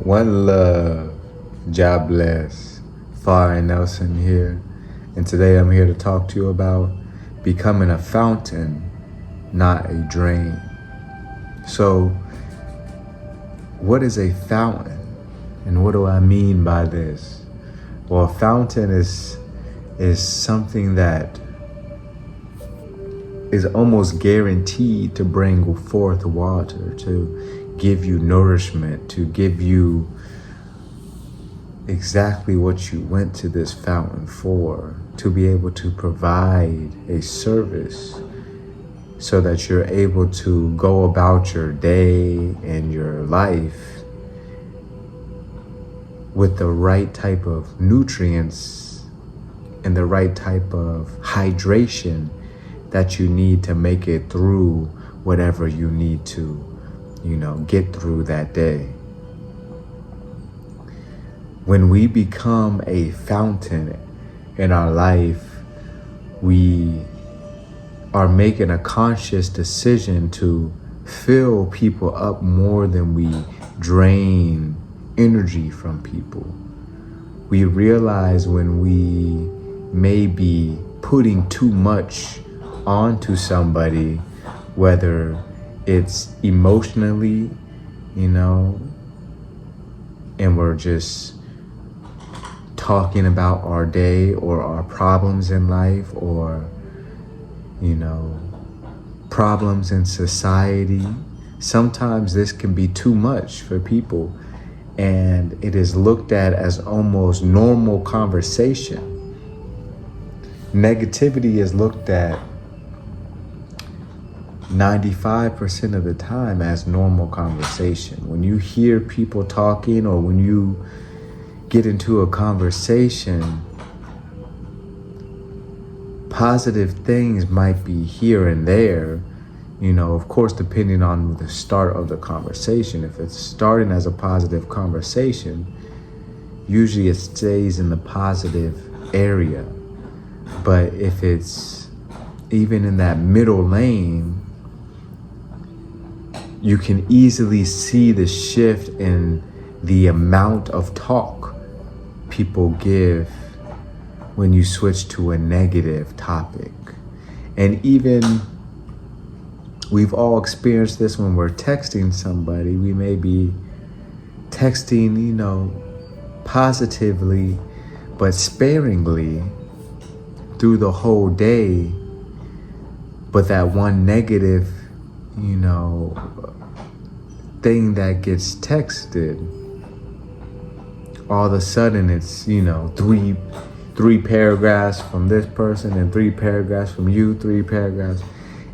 One love, God bless. Far Nelson here, and today I'm here to talk to you about becoming a fountain, not a drain. So, what is a fountain, and what do I mean by this? Well, a fountain is something that is almost guaranteed to bring forth water, to give you nourishment, to give you exactly what you went to this fountain for, to be able to provide a service so that you're able to go about your day and your life with the right type of nutrients and the right type of hydration that you need to make it through whatever you need to, get through that day. When we become a fountain in our life, we are making a conscious decision to fill people up more than we drain energy from people. We realize when we may be putting too much onto somebody, whether it's emotionally, and we're just talking about our day or our problems in life, or problems in society. Sometimes this can be too much for people, and it is looked at as almost normal conversation. Negativity is looked at 95% of the time as normal conversation. When you hear people talking, or when you get into a conversation, positive things might be here and there, of course, depending on the start of the conversation. If it's starting as a positive conversation, usually it stays in the positive area. But if it's even in that middle lane, you can easily see the shift in the amount of talk people give when you switch to a negative topic. And even we've all experienced this when we're texting somebody. We may be texting, positively, but sparingly through the whole day. But that one negative, thing that gets texted, all of a sudden it's, three paragraphs from this person and 3 paragraphs from you, 3 paragraphs,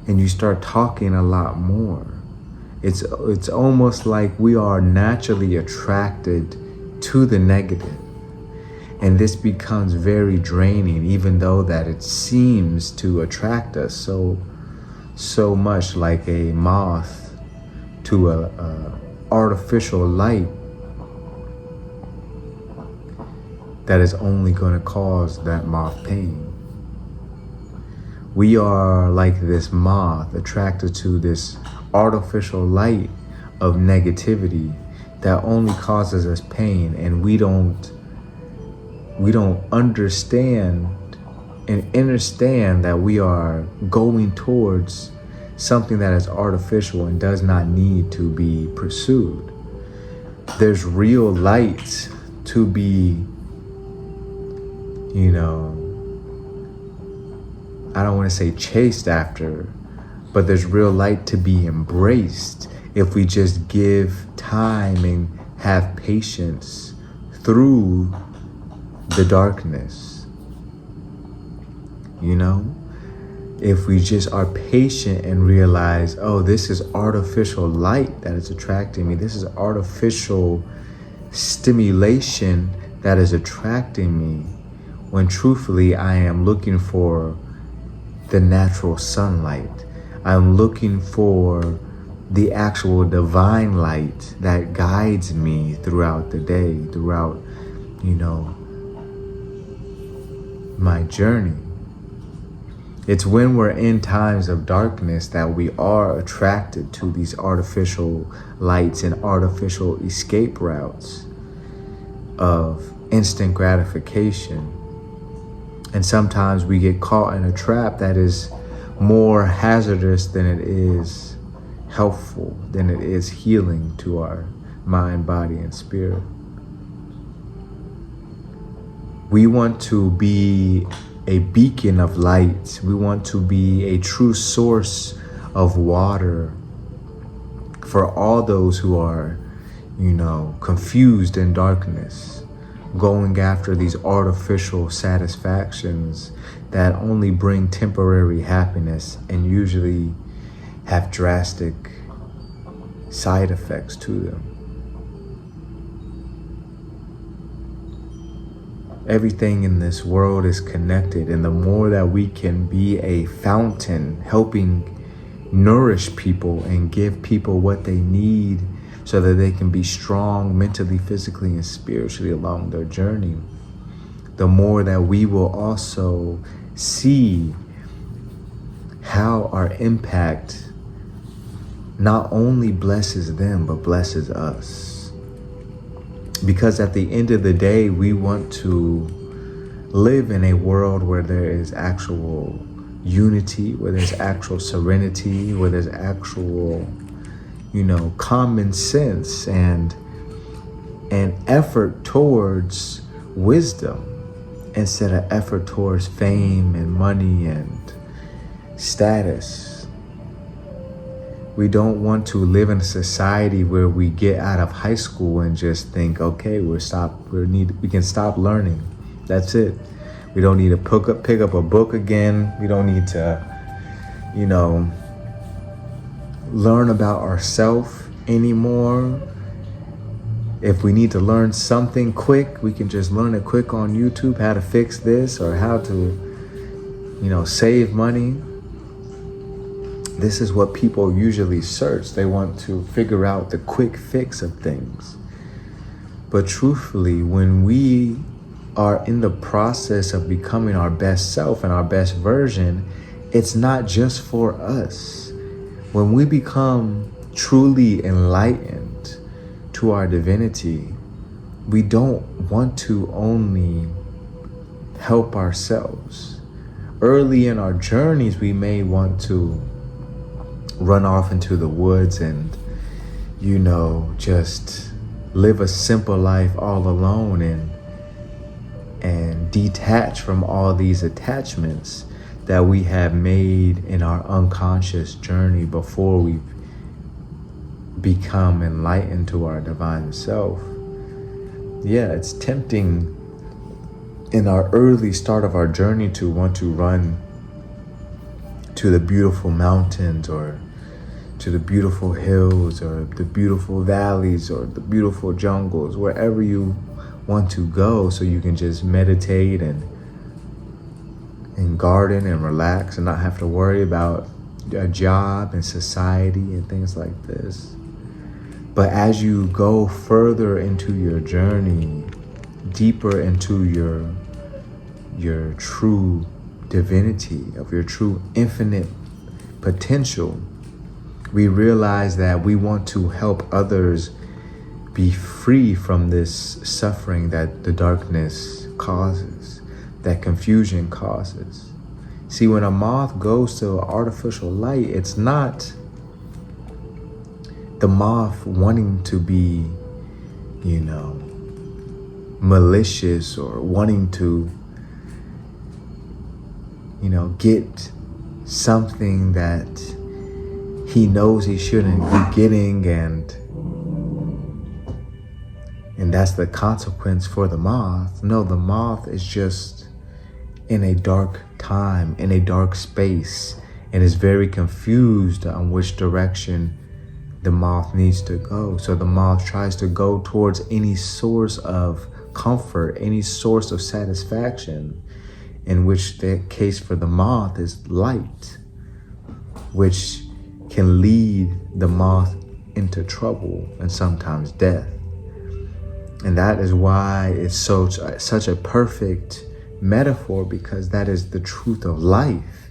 and you start talking a lot more. It's almost like we are naturally attracted to the negative. And this becomes very draining, even though that it seems to attract us so much, like a moth to a artificial light that is only going to cause that moth pain. We are like this moth attracted to this artificial light of negativity that only causes us pain, and we don't understand and understand that we are going towards something that is artificial and does not need to be pursued. There's real light to be, I don't want to say chased after, but there's real light to be embraced if we just give time and have patience through the darkness. If we just are patient and realize, oh, this is artificial light that is attracting me. This is artificial stimulation that is attracting me, when truthfully I am looking for the natural sunlight. I'm looking for the actual divine light that guides me throughout the day, throughout, my journey. It's when we're in times of darkness that we are attracted to these artificial lights and artificial escape routes of instant gratification. And sometimes we get caught in a trap that is more hazardous than it is helpful, than it is healing to our mind, body, and spirit. We want to be a beacon of light. We want to be a true source of water for all those who are, confused in darkness, going after these artificial satisfactions that only bring temporary happiness and usually have drastic side effects to them. Everything in this world is connected, and the more that we can be a fountain helping nourish people and give people what they need so that they can be strong mentally, physically, and spiritually along their journey, the more that we will also see how our impact not only blesses them, but blesses us. Because at the end of the day, we want to live in a world where there is actual unity, where there's actual serenity, where there's actual, common sense and effort towards wisdom instead of effort towards fame and money and status. We don't want to live in a society where we get out of high school and just think, okay, we can stop learning. That's it. We don't need to pick up a book again. We don't need to, learn about ourselves anymore. If we need to learn something quick, we can just learn it quick on YouTube, how to fix this or how to, save money. This is what people usually search. They want to figure out the quick fix of things. But truthfully, when we are in the process of becoming our best self and our best version, it's not just for us. When we become truly enlightened to our divinity, we don't want to only help ourselves. Early in our journeys, we may want to run off into the woods and, just live a simple life all alone and detach from all these attachments that we have made in our unconscious journey before we become enlightened to our divine self. Yeah, it's tempting in our early start of our journey to want to run to the beautiful mountains or to the beautiful hills or the beautiful valleys or the beautiful jungles, wherever you want to go, so you can just meditate and garden and relax and not have to worry about a job and society and things like this. But as you go further into your journey, deeper into your true divinity, of your true infinite potential, we realize that we want to help others be free from this suffering that the darkness causes, that confusion causes. See, when a moth goes to artificial light, it's not the moth wanting to be, malicious or wanting to, get something that he knows he shouldn't be getting, and that's the consequence for the moth. No, the moth is just in a dark time, in a dark space, and is very confused on which direction the moth needs to go. So the moth tries to go towards any source of comfort, any source of satisfaction, in which the case for the moth is light, which can lead the moth into trouble and sometimes death. And that is why it's such a perfect metaphor, because that is the truth of life.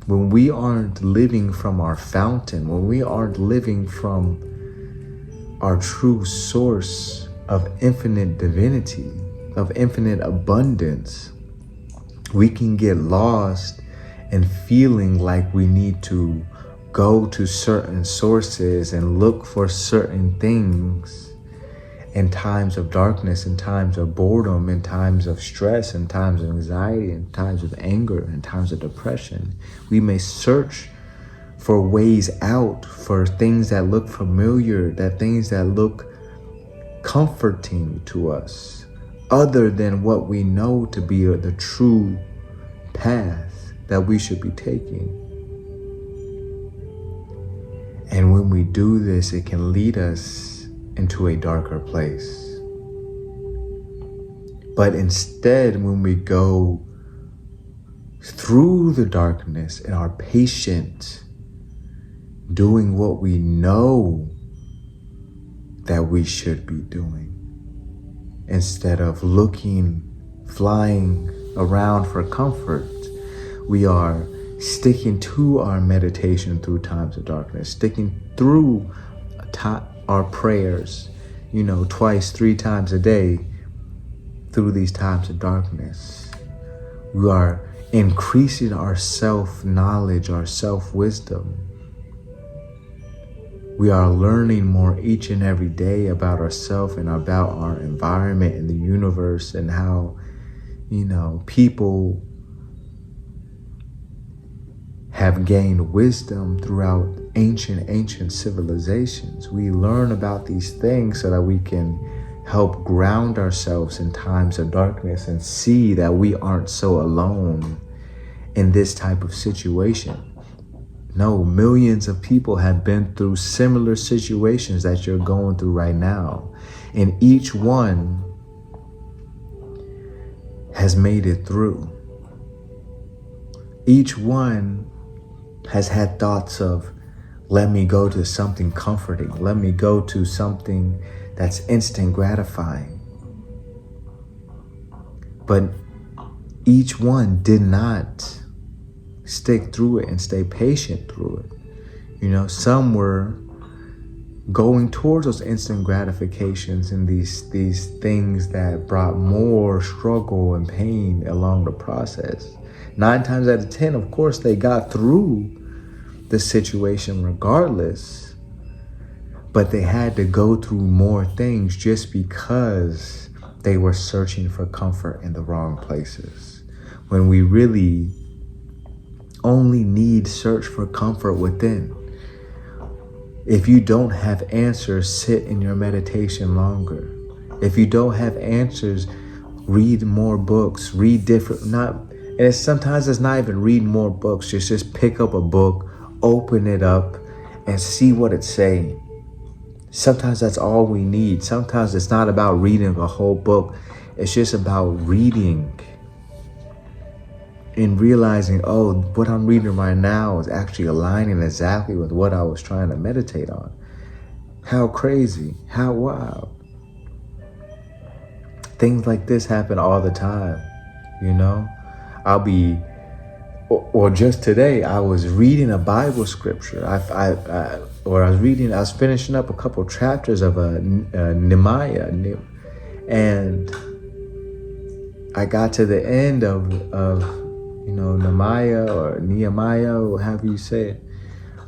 when we aren't living from our fountain, when we aren't living from our true source of infinite divinity, of infinite abundance, we can get lost in feeling like we need to go to certain sources and look for certain things in times of darkness, in times of boredom, in times of stress, in times of anxiety, in times of anger, in times of depression. We may search for ways out, for things that look familiar, that things that look comforting to us, other than what we know to be the true path that we should be taking. And when we do this, it can lead us into a darker place. But instead, when we go through the darkness and are patient, doing what we know that we should be doing, instead of flying around for comfort, we are sticking to our meditation through times of darkness, sticking through our prayers, twice, 3 times a day through these times of darkness. We are increasing our self-knowledge, our self-wisdom. We are learning more each and every day about ourselves and about our environment and the universe, and how, people have gained wisdom throughout ancient civilizations. We learn about these things so that we can help ground ourselves in times of darkness and see that we aren't so alone in this type of situation. No, millions of people have been through similar situations that you're going through right now. And each one has made it through. Each one has had thoughts of, let me go to something comforting. Let me go to something that's instant gratifying. But each one did not stick through it and stay patient through it. Some were going towards those instant gratifications and these things that brought more struggle and pain along the process. 9 times out of 10, of course, they got through the situation regardless, but they had to go through more things just because they were searching for comfort in the wrong places. When we really only need search for comfort within. If you don't have answers, sit in your meditation longer. If you don't have answers, read more books, read different, sometimes it's not even read more books, just pick up a book, open it up, and see what it's saying. Sometimes that's all we need. Sometimes it's not about reading a whole book. It's just about reading and realizing, what I'm reading right now is actually aligning exactly with what I was trying to meditate on. How crazy, how wild. Things like this happen all the time, or just today, I was reading a Bible scripture. I was finishing up a couple chapters of Nehemiah, and I got to the end of Nehemiah, or however you say it.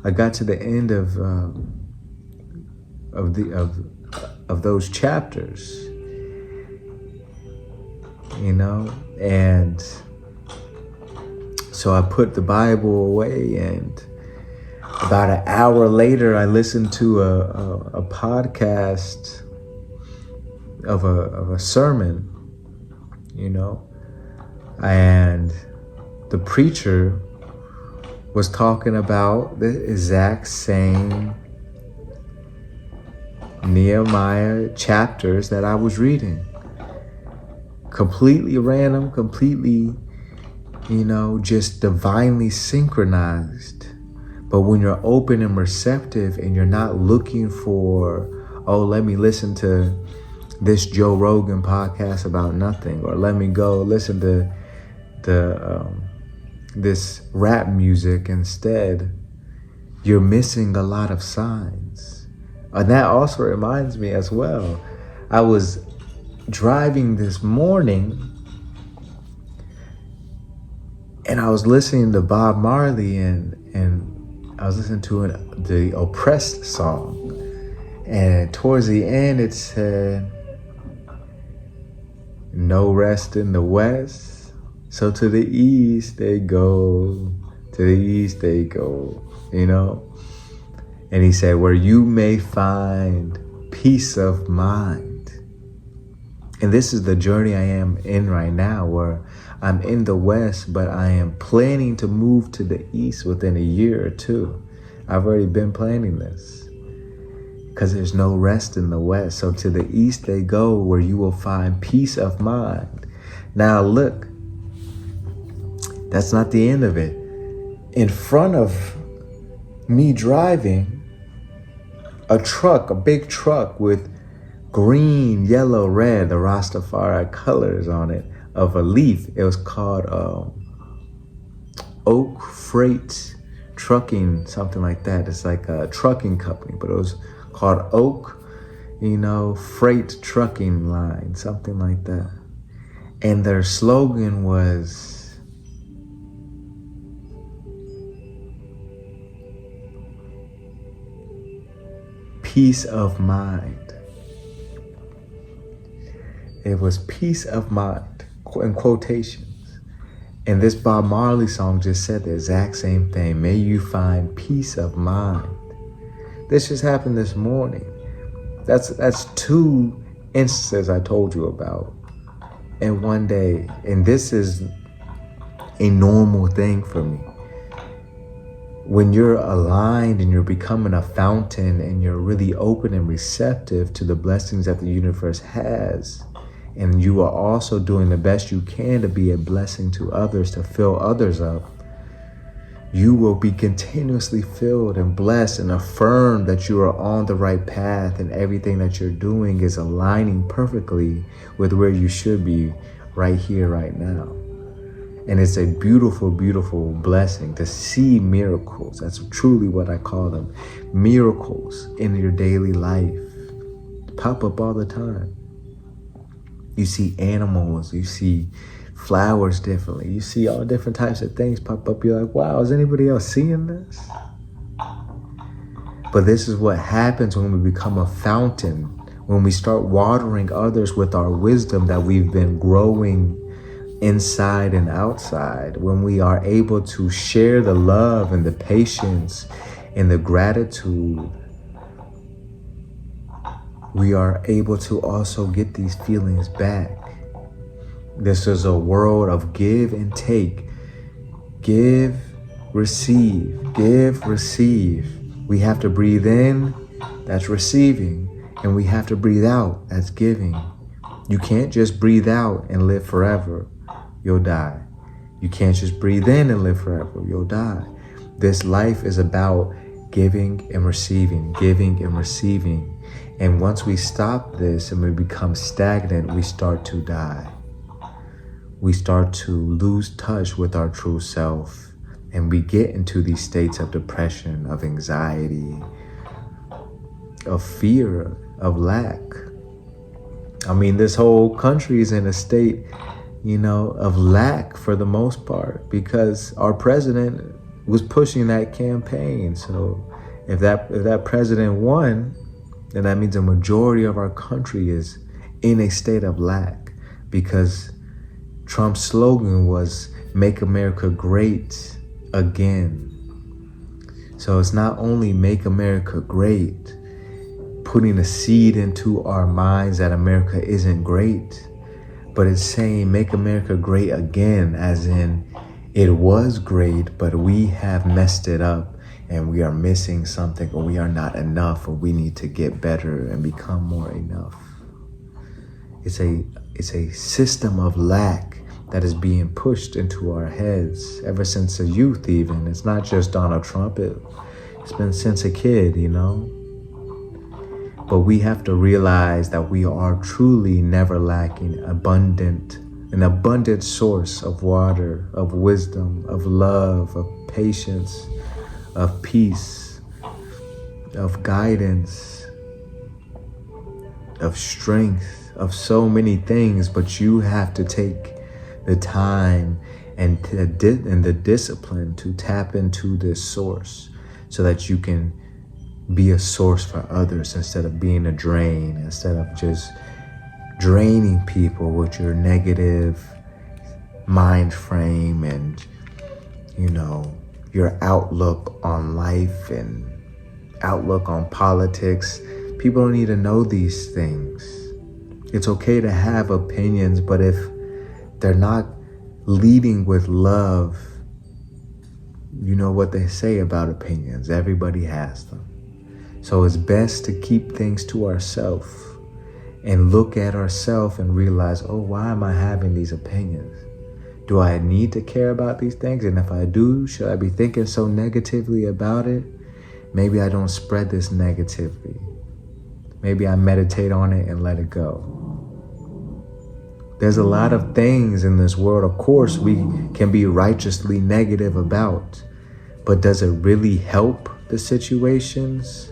I got to the end of those chapters, and so I put the Bible away, and about an hour later, I listened to a podcast of a sermon, and the preacher was talking about the exact same Nehemiah chapters that I was reading. Completely random, completely, just divinely synchronized. But when you're open and receptive and you're not looking for, let me listen to this Joe Rogan podcast about nothing, or let me go listen to this rap music instead, you're missing a lot of signs. And that also reminds me as well. I was driving this morning and I was listening to Bob Marley and I was listening to the Oppressed song. And towards the end it said, no rest in the West, so to the East they go, to the East they go, you know? And he said, where you may find peace of mind. And this is the journey I am in right now, where I'm in the West, but I am planning to move to the East within a year or two. I've already been planning this because there's no rest in the West. So to the East they go, where you will find peace of mind. Now look, that's not the end of it. In front of me driving, a truck, a big truck with green, yellow, red, the Rastafari colors on it of a leaf. It was called Oak Freight Trucking, something like that. It's like a trucking company, but it was called Oak, Freight Trucking Line, something like that. And their slogan was, peace of mind. It was peace of mind, in quotations. And this Bob Marley song just said the exact same thing. May you find peace of mind. This just happened this morning. That's two instances I told you about in one day. And this is a normal thing for me. When you're aligned and you're becoming a fountain and you're really open and receptive to the blessings that the universe has, and you are also doing the best you can to be a blessing to others, to fill others up, you will be continuously filled and blessed and affirmed that you are on the right path and everything that you're doing is aligning perfectly with where you should be right here, right now. And it's a beautiful, beautiful blessing to see miracles. That's truly what I call them. Miracles in your daily life pop up all the time. You see animals, you see flowers differently. You see all different types of things pop up. You're like, wow, is anybody else seeing this? But this is what happens when we become a fountain, when we start watering others with our wisdom that we've been growing inside and outside, when we are able to share the love and the patience and the gratitude, we are able to also get these feelings back. This is a world of give and take. Give, receive, give, receive. We have to breathe in, that's receiving, and we have to breathe out, that's giving. You can't just breathe out and live forever. You'll die. You can't just breathe in and live forever. You'll die. This life is about giving and receiving, giving and receiving. And once we stop this and we become stagnant, we start to die. We start to lose touch with our true self. And we get into these states of depression, of anxiety, of fear, of lack. I mean, this whole country is in a state, of lack for the most part, because our president was pushing that campaign. So if that president won, then that means a majority of our country is in a state of lack, because Trump's slogan was "Make America Great Again." So it's not only make America great, putting a seed into our minds that America isn't great, but it's saying make America great again, as in it was great, but we have messed it up and we are missing something, or we are not enough, or we need to get better and become more enough. It's a system of lack that is being pushed into our heads ever since the youth even. It's not just Donald Trump, it's been since a kid, But we have to realize that we are truly never lacking, abundant, an abundant source of water, of wisdom, of love, of patience, of peace, of guidance, of strength, of so many things. But you have to take the time and the discipline to tap into this source so that you can be a source for others instead of being a drain, instead of just draining people with your negative mind frame and, your outlook on life and outlook on politics. People don't need to know these things. It's okay to have opinions, but if they're not leading with love, you know what they say about opinions. Everybody has them. So it's best to keep things to ourselves and look at ourselves and realize, oh, why am I having these opinions? Do I need to care about these things? And if I do, should I be thinking so negatively about it? Maybe I don't spread this negativity. Maybe I meditate on it and let it go. There's a lot of things in this world, of course, we can be righteously negative about, but does it really help the situations?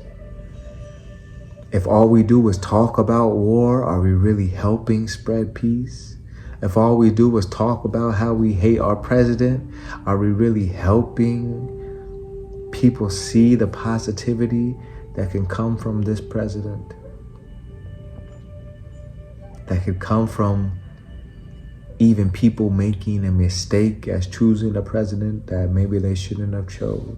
If all we do is talk about war, are we really helping spread peace? If all we do is talk about how we hate our president, are we really helping people see the positivity that can come from this president? That could come from even people making a mistake as choosing a president that maybe they shouldn't have chose.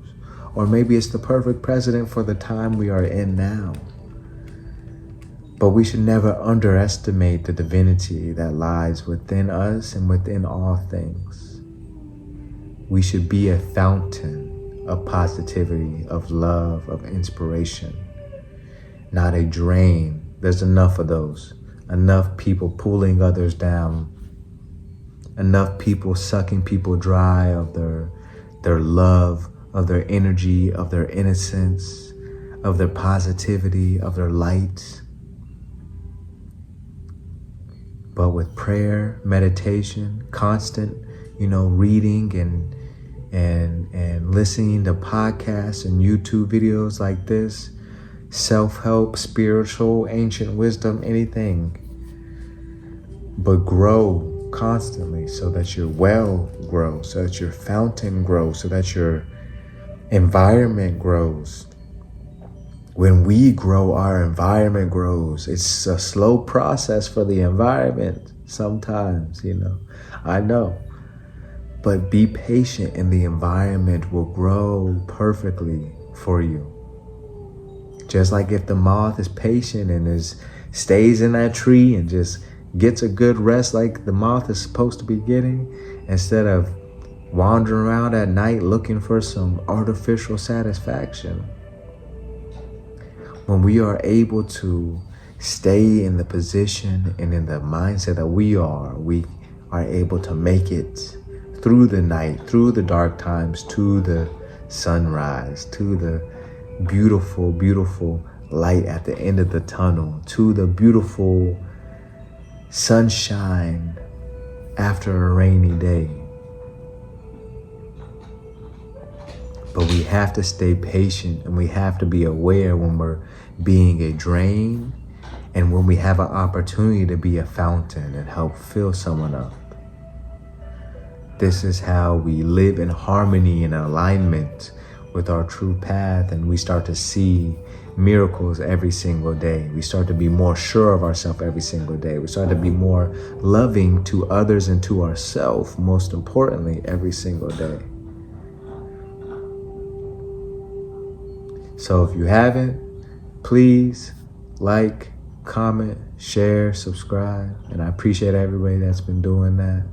Or maybe it's the perfect president for the time we are in now. But we should never underestimate the divinity that lies within us and within all things. We should be a fountain of positivity, of love, of inspiration, not a drain. There's enough of those. Enough people pulling others down. Enough people sucking people dry of their love, of their energy, of their innocence, of their positivity, of their light. But with prayer, meditation, constant, reading and listening to podcasts and YouTube videos like this, self-help, spiritual, ancient wisdom, anything. But grow constantly so that your well grows, so that your fountain grows, so that your environment grows. When we grow, our environment grows. It's a slow process for the environment sometimes, I know. But be patient and the environment will grow perfectly for you. Just like if the moth is patient and stays in that tree and just gets a good rest like the moth is supposed to be getting, instead of wandering around at night looking for some artificial satisfaction. When we are able to stay in the position and in the mindset that we are able to make it through the night, through the dark times, to the sunrise, to the beautiful, beautiful light at the end of the tunnel, to the beautiful sunshine after a rainy day. But we have to stay patient and we have to be aware when we're being a drain and when we have an opportunity to be a fountain and help fill someone up. This is how we live in harmony and alignment with our true path, and we start to see miracles every single day. We start to be more sure of ourselves every single day. We start to be more loving to others and to ourselves, most importantly, every single day. So if you haven't, please like, comment, share, subscribe. And I appreciate everybody that's been doing that.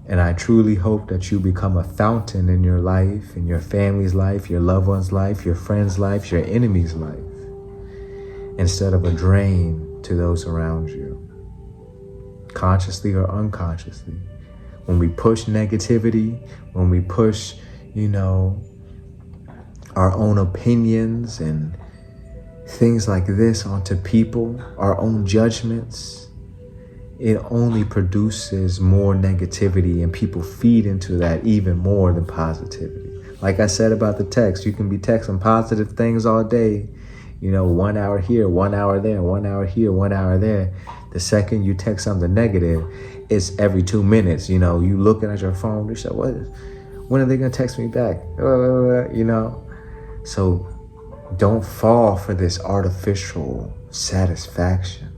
And I truly hope that you become a fountain in your life, in your family's life, your loved one's life, your friend's life, your enemy's life, instead of a drain to those around you, consciously or unconsciously. When we push negativity, when we push, our own opinions and things like this onto people, our own judgments, it only produces more negativity, and people feed into that even more than positivity. Like I said about the text, you can be texting positive things all day, 1 hour here, 1 hour there, 1 hour here, 1 hour there. The second you text something negative, it's every 2 minutes. You looking at your phone, you say, when are they gonna text me back? So don't fall for this artificial satisfaction,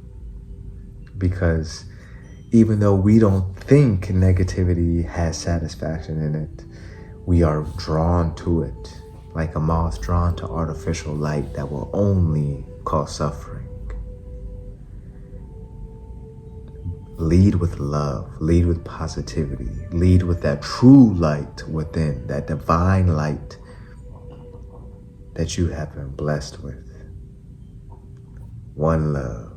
because even though we don't think negativity has satisfaction in it, we are drawn to it, like a moth drawn to artificial light that will only cause suffering. Lead with love, lead with positivity, lead with that true light within, that divine light that you have been blessed with. One love.